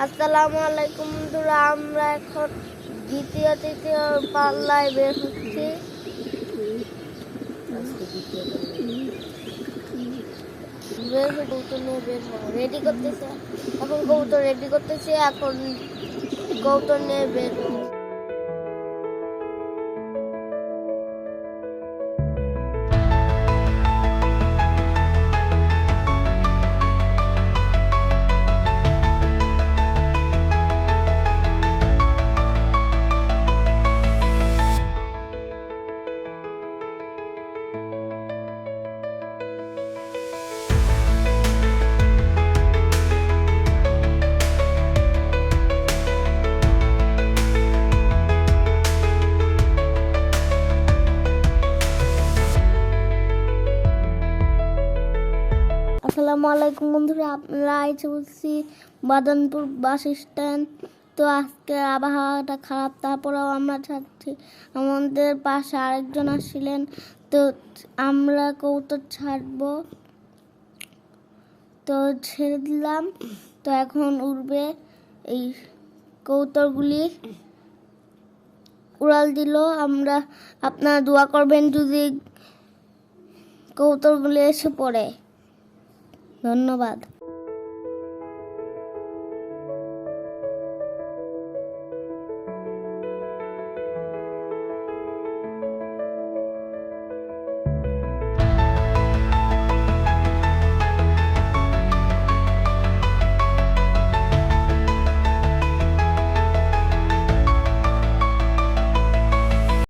আসসালামু আলাইকুম বন্ধুরা, আমরা এখন দ্বিতীয় তৃতীয় পাল্লায় বের হচ্ছি। কবুতর নিয়ে বের হবো, রেডি করতেছে এখন। কবুতর রেডি করতেছে এখন, কবুতর নিয়ে বের হবো। আসসালামু আলাইকুম বন্ধুরা, আপনারা এসে বলছি বাদনপুর বাস স্ট্যান্ড। তো আজকে আবহাওয়াটা খারাপ, তারপরেও আমরা ছাড়ছি। আমাদের পাশে আরেকজন আসছিলেন, তো আমরা কবুতর ছাড়বো, তো ছেড়ে দিলাম। তো এখন উড়বে, এই কবুতরগুলি উড়াল দিল। আপনারা দোয়া করবেন যদি কবুতরগুলি এসে পড়ে। ধন্যবাদ।